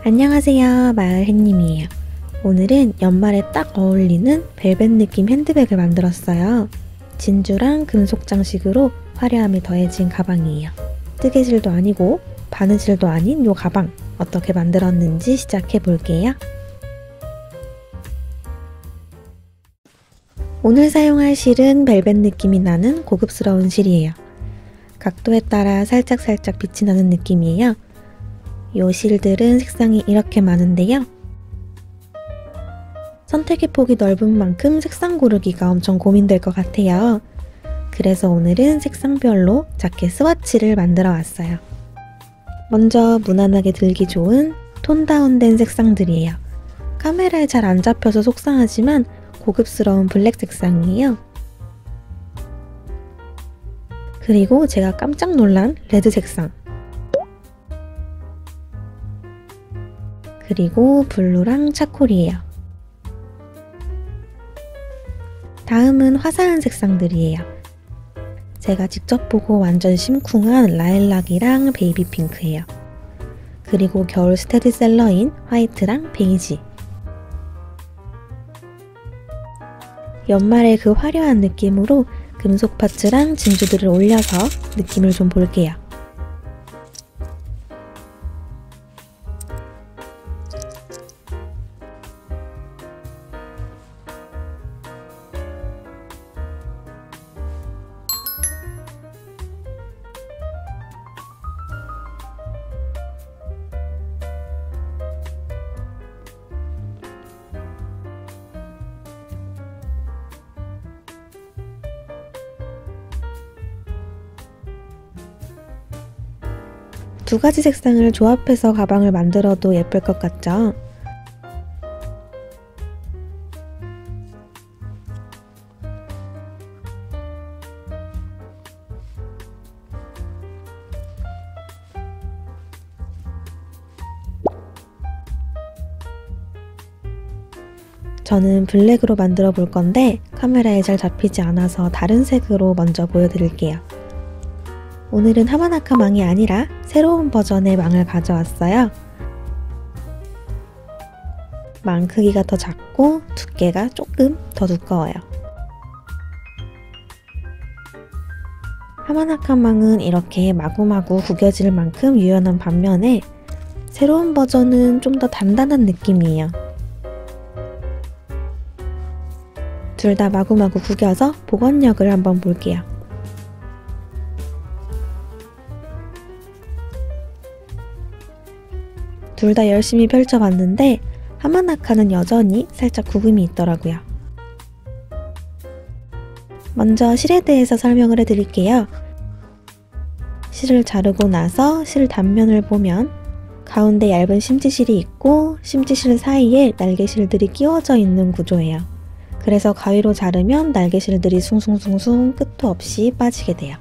안녕하세요, 마을햇님이에요. 오늘은 연말에 딱 어울리는 벨벳 느낌 핸드백을 만들었어요. 진주랑 금속 장식으로 화려함이 더해진 가방이에요. 뜨개질도 아니고 바느질도 아닌 요 가방 어떻게 만들었는지 시작해 볼게요. 오늘 사용할 실은 벨벳 느낌이 나는 고급스러운 실이에요. 각도에 따라 살짝살짝 빛이 나는 느낌이에요. 요 실들은 색상이 이렇게 많은데요. 선택의 폭이 넓은 만큼 색상 고르기가 엄청 고민될 것 같아요. 그래서 오늘은 색상별로 자켓 스와치를 만들어 왔어요. 먼저 무난하게 들기 좋은 톤 다운된 색상들이에요. 카메라에 잘 안 잡혀서 속상하지만 고급스러운 블랙 색상이에요. 그리고 제가 깜짝 놀란 레드 색상, 그리고 블루랑 차콜이에요. 다음은 화사한 색상들이에요. 제가 직접 보고 완전 심쿵한 라일락이랑 베이비 핑크예요. 그리고 겨울 스테디셀러인 화이트랑 베이지. 연말에 그 화려한 느낌으로 금속 파츠랑 진주들을 올려서 느낌을 좀 볼게요. 두 가지 색상을 조합해서 가방을 만들어도 예쁠 것 같죠? 저는 블랙으로 만들어 볼 건데 카메라에 잘 잡히지 않아서 다른 색으로 먼저 보여드릴게요. 오늘은 하마나카 망이 아니라 새로운 버전의 망을 가져왔어요. 망 크기가 더 작고 두께가 조금 더 두꺼워요. 하마나카 망은 이렇게 마구마구 구겨질 만큼 유연한 반면에 새로운 버전은 좀 더 단단한 느낌이에요. 둘 다 마구마구 구겨서 복원력을 한번 볼게요. 둘 다 열심히 펼쳐봤는데 하마나카는 여전히 살짝 구김이 있더라고요. 먼저 실에 대해서 설명을 해드릴게요. 실을 자르고 나서 실 단면을 보면 가운데 얇은 심지실이 있고 심지실 사이에 날개실들이 끼워져 있는 구조예요. 그래서 가위로 자르면 날개실들이 숭숭숭숭 끝도 없이 빠지게 돼요.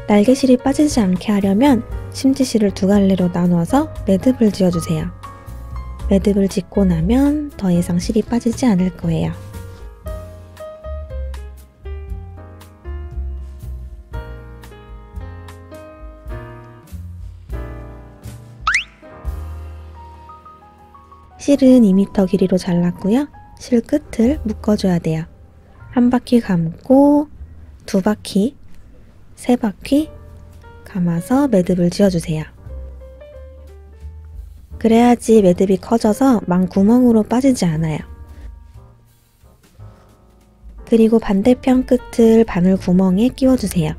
날개실이 빠지지 않게 하려면 심지실을 두 갈래로 나눠서 매듭을 지어주세요. 매듭을 짓고 나면 더 이상 실이 빠지지 않을 거예요. 실은 2m 길이로 잘랐고요. 실 끝을 묶어줘야 돼요. 한 바퀴 감고 두 바퀴, 세 바퀴 감아서 매듭을 지어주세요. 그래야지 매듭이 커져서 망 구멍으로 빠지지 않아요. 그리고 반대편 끝을 바늘 구멍에 끼워주세요.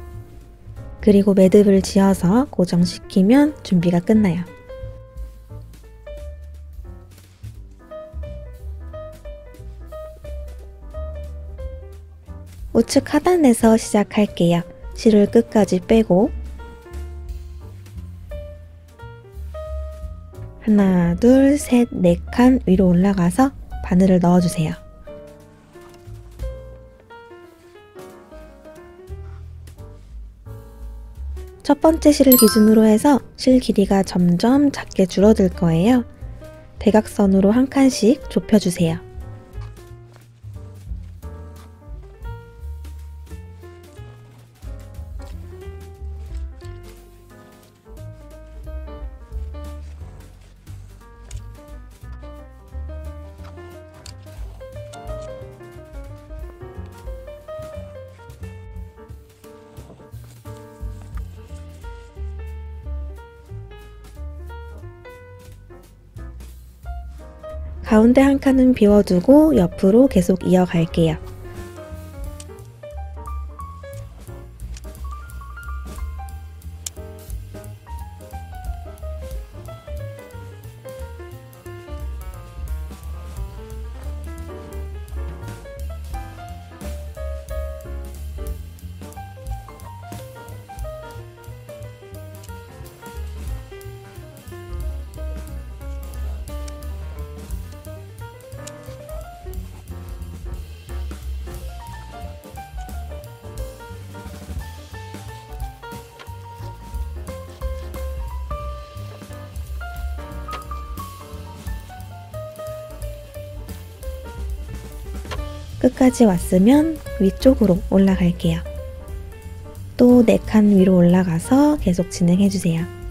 그리고 매듭을 지어서 고정시키면 준비가 끝나요. 우측 하단에서 시작할게요. 실을 끝까지 빼고 하나, 둘, 셋, 네 칸 위로 올라가서 바늘을 넣어주세요. 첫 번째 실을 기준으로 해서 실 길이가 점점 작게 줄어들 거예요. 대각선으로 한 칸씩 좁혀주세요. 가운데 한 칸은 비워두고 옆으로 계속 이어갈게요. 끝까지 왔으면 위쪽으로 올라갈게요. 또 4칸 위로 올라가서 계속 진행해주세요.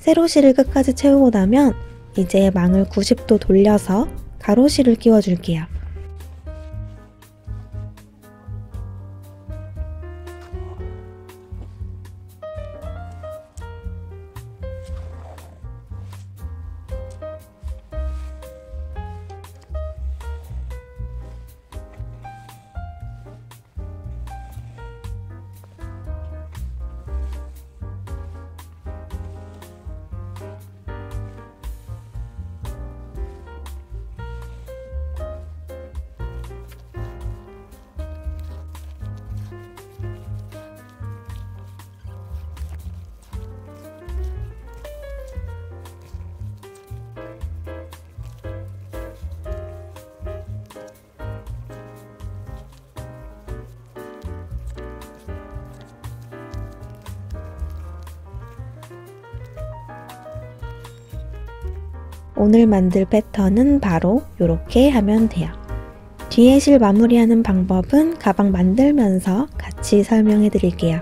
세로실을 끝까지 채우고 나면 이제 망을 90도 돌려서 가로실을 끼워줄게요. 오늘 만들 패턴은 바로 이렇게 하면 돼요. 뒤에 실 마무리하는 방법은 가방 만들면서 같이 설명해 드릴게요.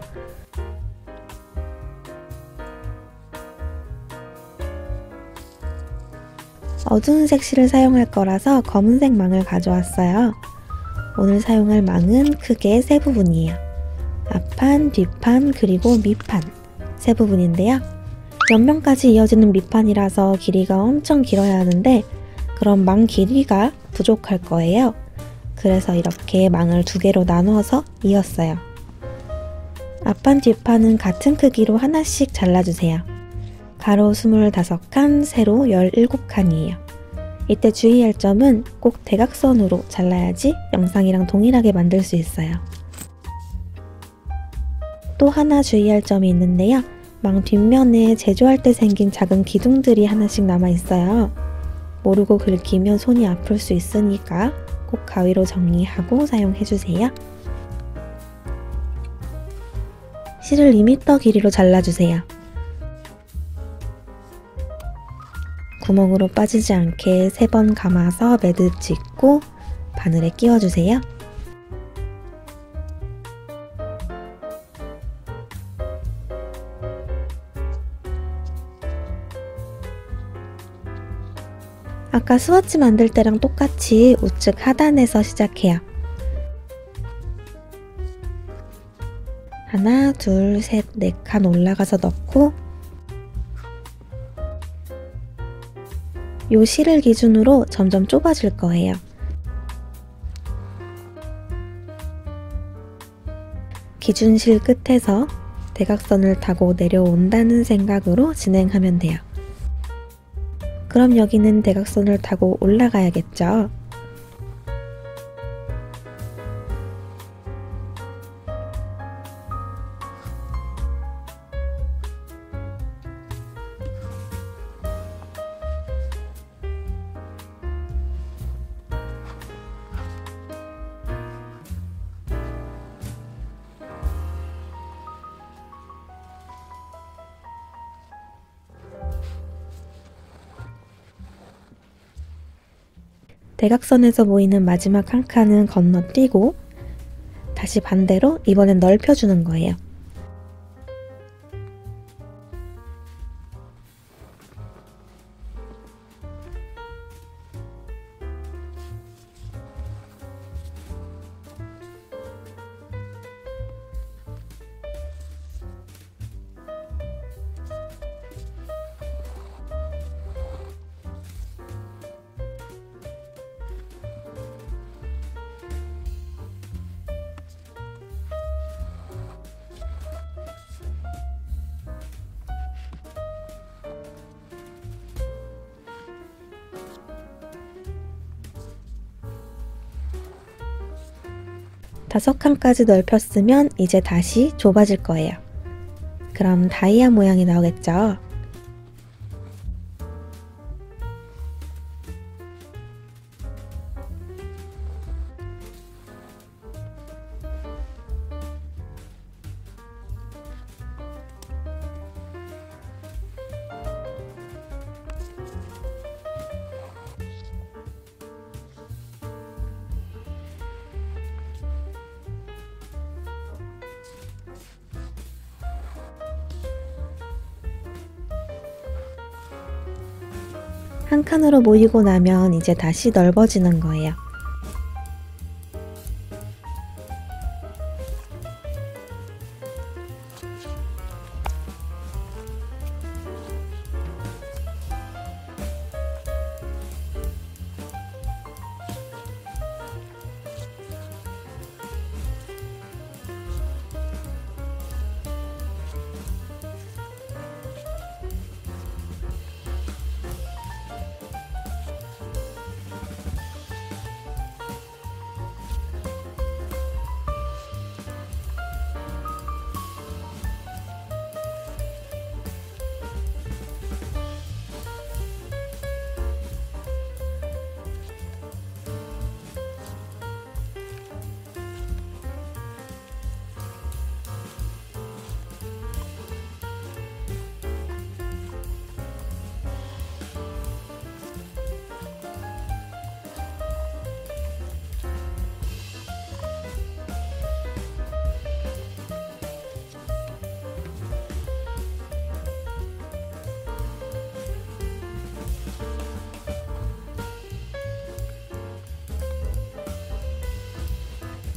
어두운색 실을 사용할 거라서 검은색 망을 가져왔어요. 오늘 사용할 망은 크게 3부분이에요. 앞판, 뒷판, 그리고 밑판 3부분인데요. 옆면까지 이어지는 밑판이라서 길이가 엄청 길어야 하는데 그럼 망 길이가 부족할 거예요. 그래서 이렇게 망을 2개로 나눠서 이었어요. 앞판, 뒷판은 같은 크기로 하나씩 잘라주세요. 가로 25칸, 세로 17칸이에요. 이때 주의할 점은 꼭 대각선으로 잘라야지 영상이랑 동일하게 만들 수 있어요. 또 하나 주의할 점이 있는데요. 망 뒷면에 제조할 때 생긴 작은 기둥들이 하나씩 남아있어요. 모르고 긁히면 손이 아플 수 있으니까 꼭 가위로 정리하고 사용해주세요. 실을 2m 길이로 잘라주세요. 구멍으로 빠지지 않게 3번 감아서 매듭 짓고 바늘에 끼워주세요. 아까 스와치 만들 때랑 똑같이 우측 하단에서 시작해요. 하나, 둘, 셋, 4칸 올라가서 넣고 요 실을 기준으로 점점 좁아질 거예요. 기준실 끝에서 대각선을 타고 내려온다는 생각으로 진행하면 돼요. 그럼 여기는 대각선을 타고 올라가야겠죠? 대각선에서 보이는 마지막 한 칸은 건너뛰고 다시 반대로 이번엔 넓혀주는 거예요. 다섯 칸까지 넓혔으면 이제 다시 좁아질 거예요. 그럼 다이아 모양이 나오겠죠? 한 칸으로 모이고 나면 이제 다시 넓어지는 거예요.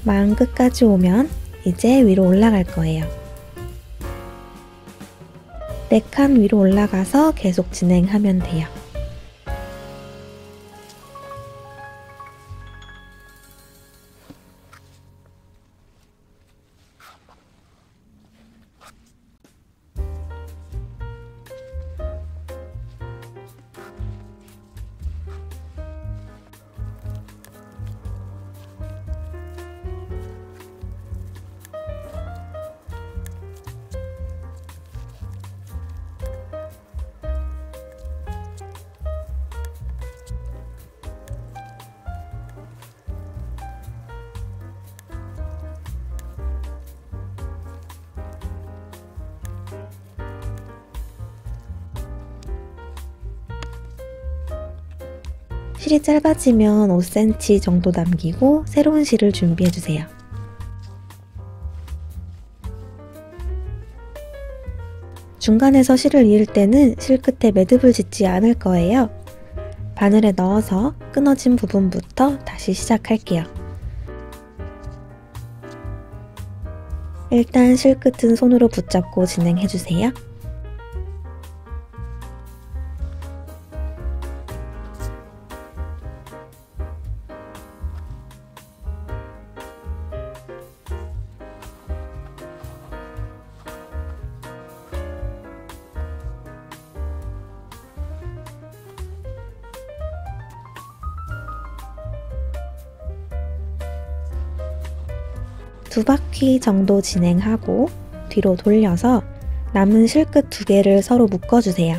마음 끝까지 오면 이제 위로 올라갈 거예요. 4칸 위로 올라가서 계속 진행하면 돼요. 실이 짧아지면 5cm 정도 남기고 새로운 실을 준비해주세요. 중간에서 실을 이을 때는 실 끝에 매듭을 짓지 않을 거예요. 바늘에 넣어서 끊어진 부분부터 다시 시작할게요. 일단 실 끝은 손으로 붙잡고 진행해주세요. 두 바퀴 정도 진행하고 뒤로 돌려서 남은 실끝 2개를 서로 묶어주세요.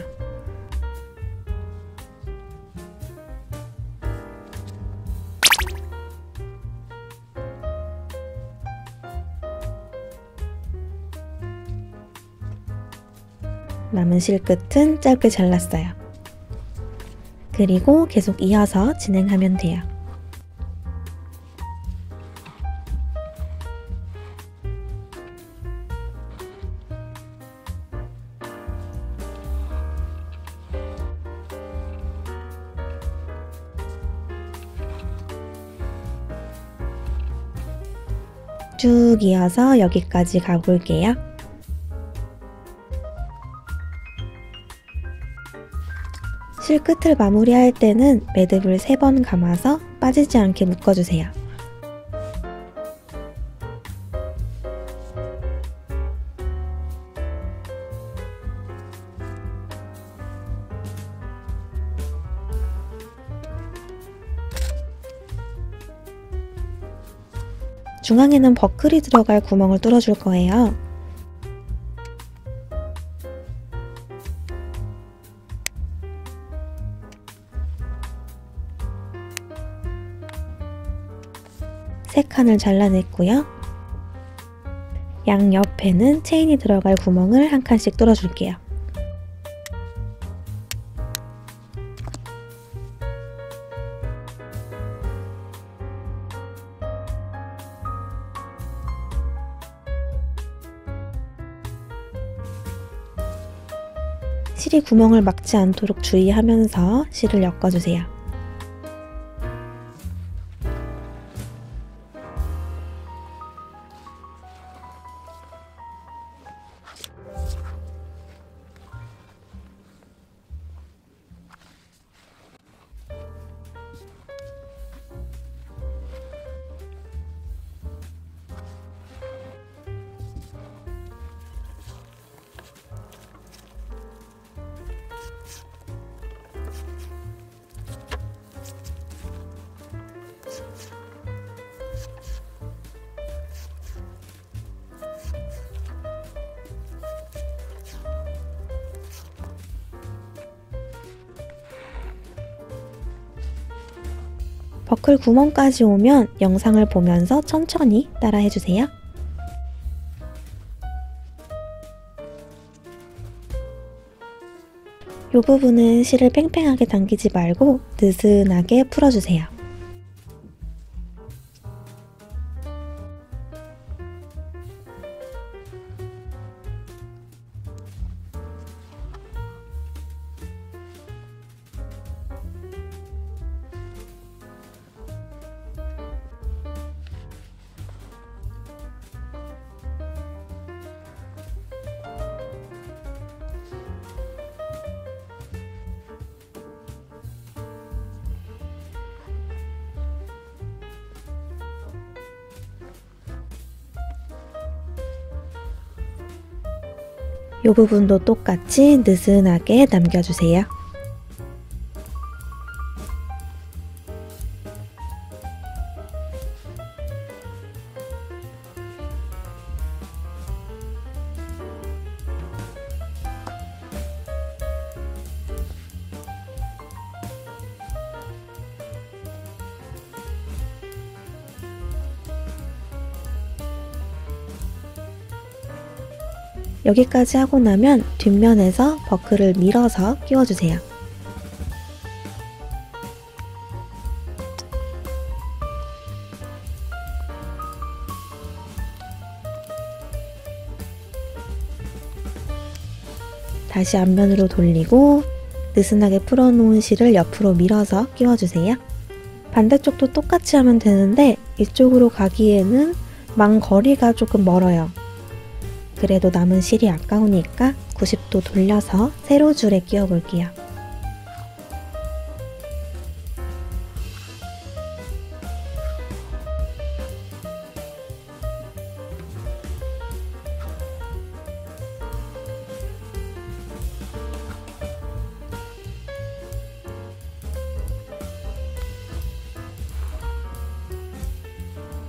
남은 실끝은 짧게 잘랐어요. 그리고 계속 이어서 진행하면 돼요. 쭉 이어서 여기까지 가볼게요. 실 끝을 마무리할 때는 매듭을 3번 감아서 빠지지 않게 묶어주세요. 중앙에는 버클이 들어갈 구멍을 뚫어줄 거예요. 세 칸을 잘라냈고요. 양옆에는 체인이 들어갈 구멍을 한 칸씩 뚫어줄게요. 실이 구멍을 막지 않도록 주의하면서 실을 엮어주세요. 버클 구멍까지 오면 영상을 보면서 천천히 따라해주세요. 이 부분은 실을 팽팽하게 당기지 말고 느슨하게 풀어주세요. 이 부분도 똑같이 느슨하게 남겨주세요. 여기까지 하고 나면 뒷면에서 버클을 밀어서 끼워주세요. 다시 앞면으로 돌리고 느슨하게 풀어놓은 실을 옆으로 밀어서 끼워주세요. 반대쪽도 똑같이 하면 되는데 이쪽으로 가기에는 망거리가 조금 멀어요. 그래도 남은 실이 아까우니까 90도 돌려서 세로줄에 끼워 볼게요.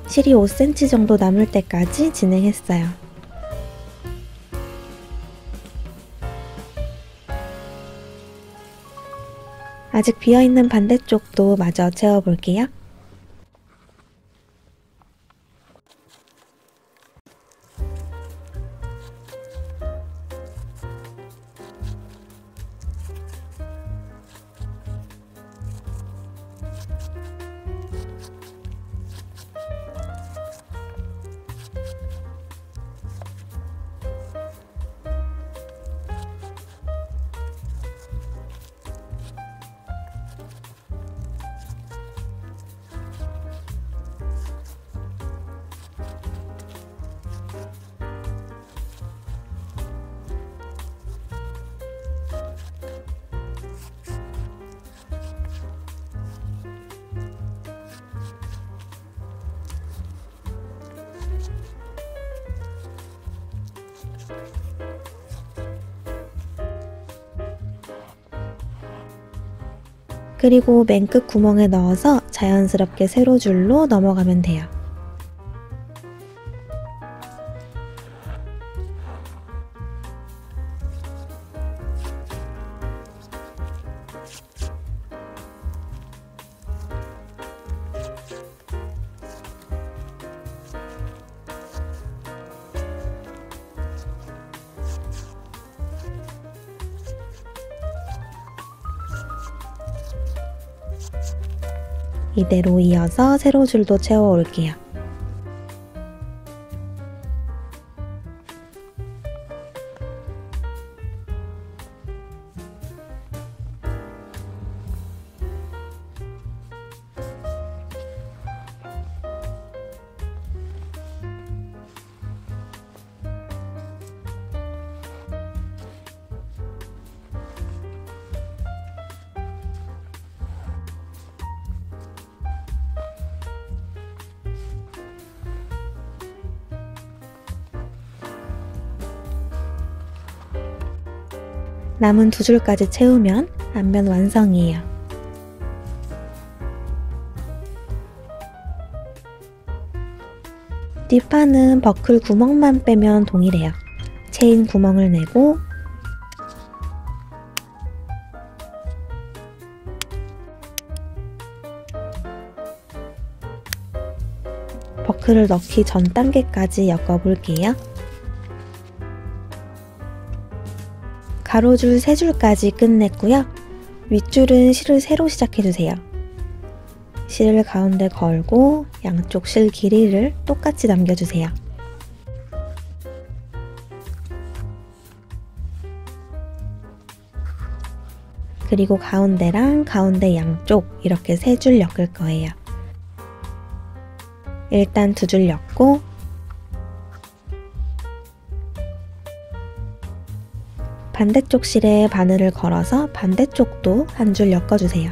실이 5cm 정도 남을 때까지 진행했어요. 아직 비어있는 반대쪽도 마저 채워볼게요. 그리고 맨 끝 구멍에 넣어서 자연스럽게 세로줄로 넘어가면 돼요. 이대로 이어서 세로줄도 채워 올게요. 남은 두 줄까지 채우면 앞면 완성이에요. 뒷판은 버클 구멍만 빼면 동일해요. 체인 구멍을 내고 버클을 넣기 전 단계까지 엮어볼게요. 가로줄 3줄까지 끝냈고요. 윗줄은 실을 새로 시작해주세요. 실을 가운데 걸고 양쪽 실 길이를 똑같이 남겨주세요. 그리고 가운데랑 가운데 양쪽 이렇게 3줄 엮을 거예요. 일단 2줄 엮고 반대쪽 실에 바늘을 걸어서 반대쪽도 한 줄 엮어주세요.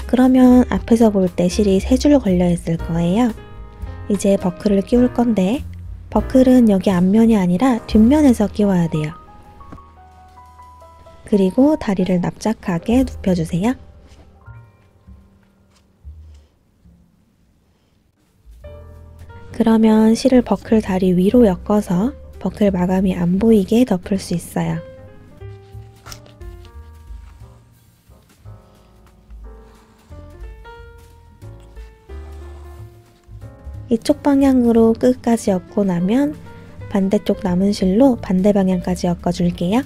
그러면 앞에서 볼 때 실이 3줄 걸려 있을 거예요. 이제 버클을 끼울 건데 버클은 여기 앞면이 아니라 뒷면에서 끼워야 돼요. 그리고 다리를 납작하게 눕혀주세요. 그러면 실을 버클 다리 위로 엮어서 버클 마감이 안 보이게 덮을 수 있어요. 이쪽 방향으로 끝까지 엮고 나면 반대쪽 남은 실로 반대 방향까지 엮어줄게요.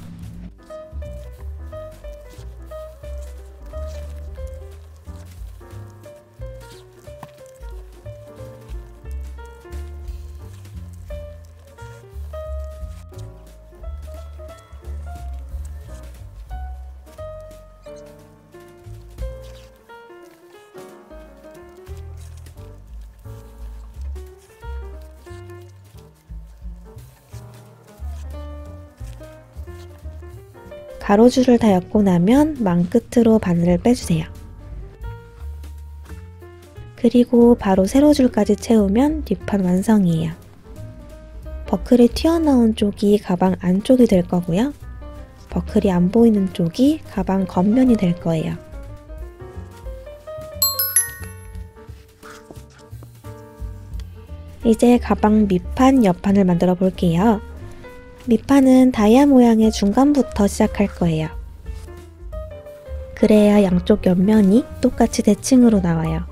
가로줄을 다 엮고 나면 망끝으로 바늘을 빼주세요. 그리고 바로 세로줄까지 채우면 뒷판 완성이에요. 버클이 튀어나온 쪽이 가방 안쪽이 될 거고요. 버클이 안 보이는 쪽이 가방 겉면이 될 거예요. 이제 가방 밑판, 옆판을 만들어 볼게요. 밑판은 다이아 모양의 중간부터 시작할 거예요. 그래야 양쪽 옆면이 똑같이 대칭으로 나와요.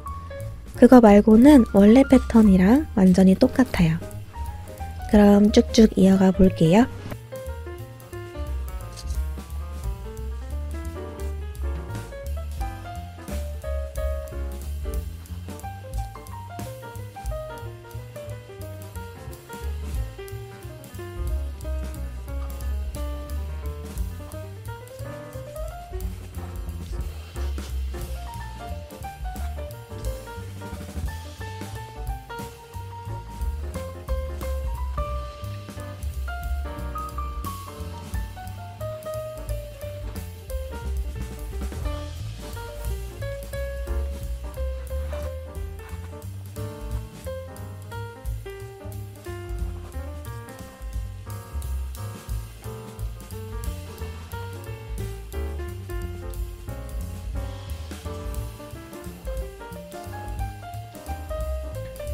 그거 말고는 원래 패턴이랑 완전히 똑같아요. 그럼 쭉쭉 이어가 볼게요.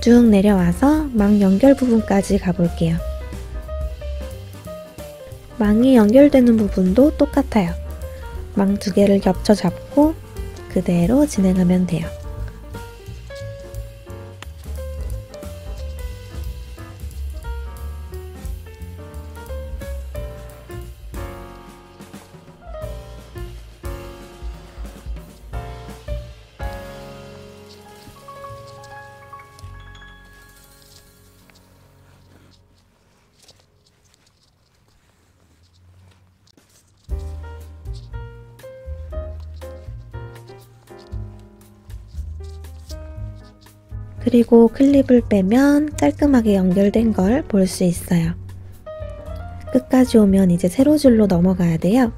쭉 내려와서 망 연결 부분까지 가볼게요. 망이 연결되는 부분도 똑같아요. 망 두 개를 겹쳐 잡고 그대로 진행하면 돼요. 그리고 클립을 빼면 깔끔하게 연결된 걸 볼 수 있어요. 끝까지 오면 이제 세로줄로 넘어가야 돼요.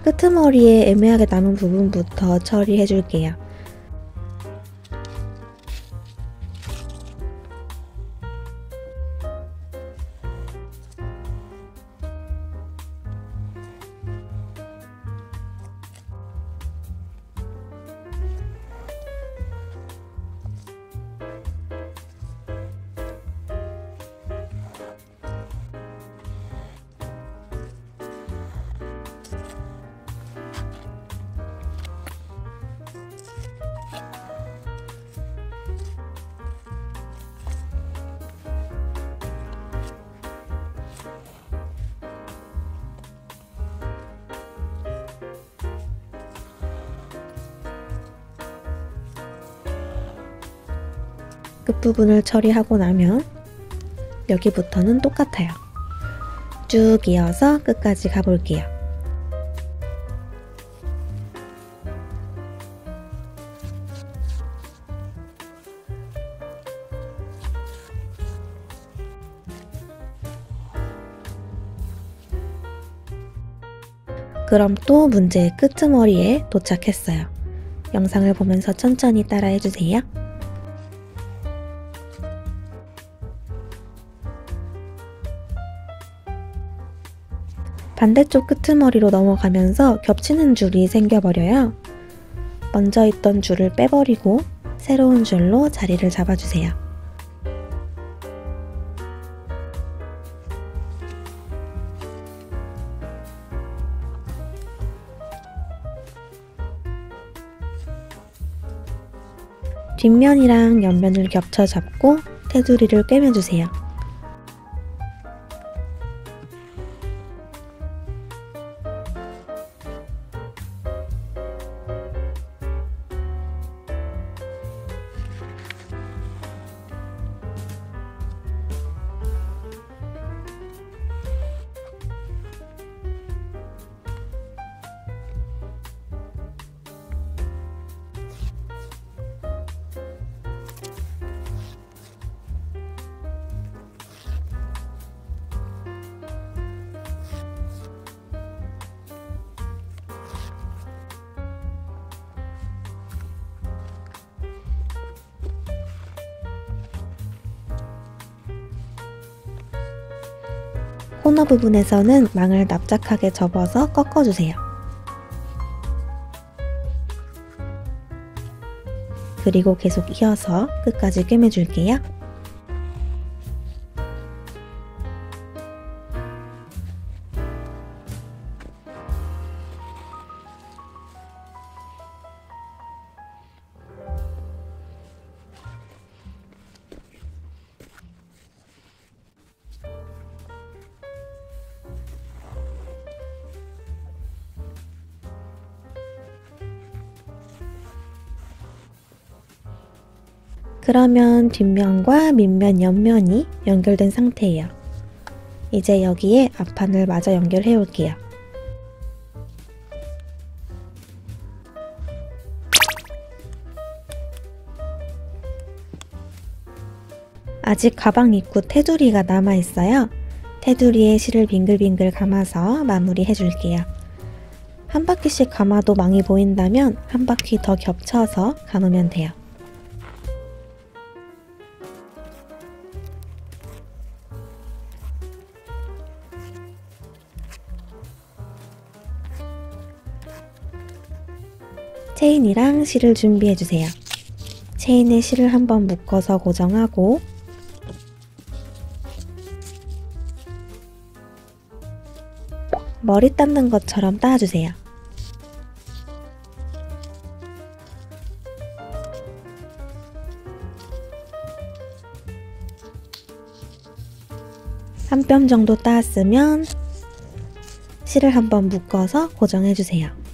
끄트머리에 애매하게 남은 부분부터 처리해 줄게요. 끝부분을 처리하고 나면 여기부터는 똑같아요. 쭉 이어서 끝까지 가볼게요. 그럼 또 문제의 끄트머리에 도착했어요. 영상을 보면서 천천히 따라해주세요. 반대쪽 끄트머리로 넘어가면서 겹치는 줄이 생겨버려요. 먼저 있던 줄을 빼버리고 새로운 줄로 자리를 잡아주세요. 뒷면이랑 옆면을 겹쳐 잡고 테두리를 꿰매주세요. 코너 부분에서는 망을 납작하게 접어서 꺾어주세요. 그리고 계속 이어서 끝까지 꿰매줄게요. 그러면 뒷면과 밑면, 옆면이 연결된 상태예요. 이제 여기에 앞판을 마저 연결해 올게요. 아직 가방 입구 테두리가 남아있어요. 테두리에 실을 빙글빙글 감아서 마무리해 줄게요. 한 바퀴씩 감아도 망이 보인다면 한 바퀴 더 겹쳐서 감으면 돼요. 체인이랑 실을 준비해주세요. 체인에 실을 한번 묶어서 고정하고 머리 닦는 것처럼 따주세요. 한 뼘 정도 따았으면 실을 한번 묶어서 고정해주세요.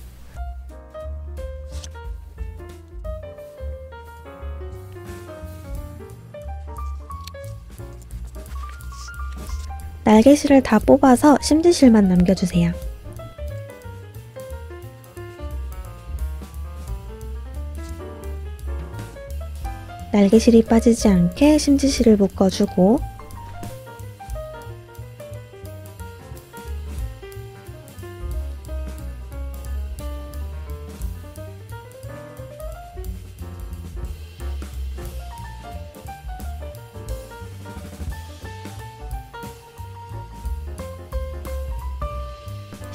날개실을 다 뽑아서 심지실만 남겨주세요. 날개실이 빠지지 않게 심지실을 묶어주고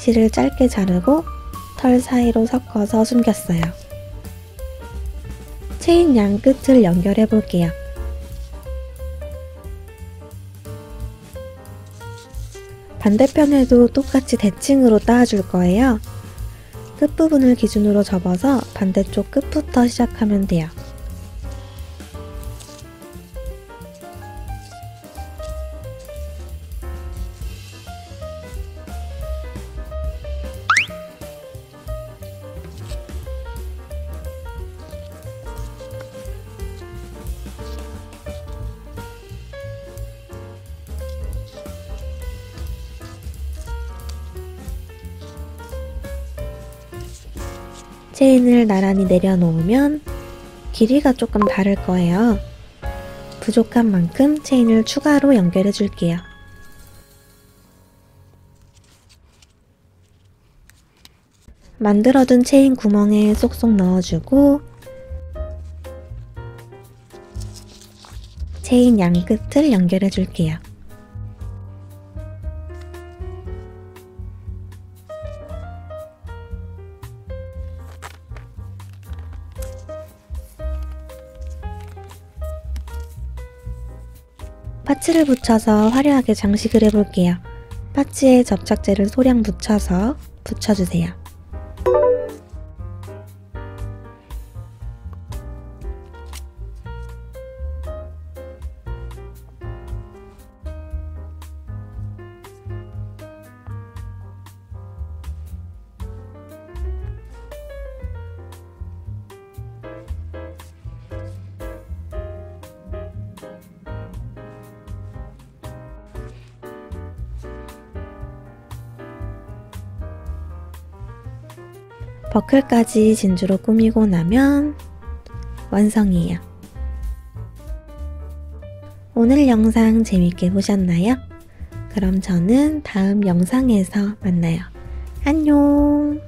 실을 짧게 자르고 털 사이로 섞어서 숨겼어요. 체인 양 끝을 연결해 볼게요. 반대편에도 똑같이 대칭으로 따줄 거예요. 끝부분을 기준으로 접어서 반대쪽 끝부터 시작하면 돼요. 체인을 나란히 내려놓으면 길이가 조금 다를 거예요. 부족한 만큼 체인을 추가로 연결해 줄게요. 만들어둔 체인 구멍에 쏙쏙 넣어주고 체인 양 끝을 연결해 줄게요. 파츠를 붙여서 화려하게 장식을 해볼게요. 파츠에 접착제를 소량 묻혀서 붙여주세요. 버클까지 진주로 꾸미고 나면 완성이에요. 오늘 영상 재밌게 보셨나요? 그럼 저는 다음 영상에서 만나요. 안녕!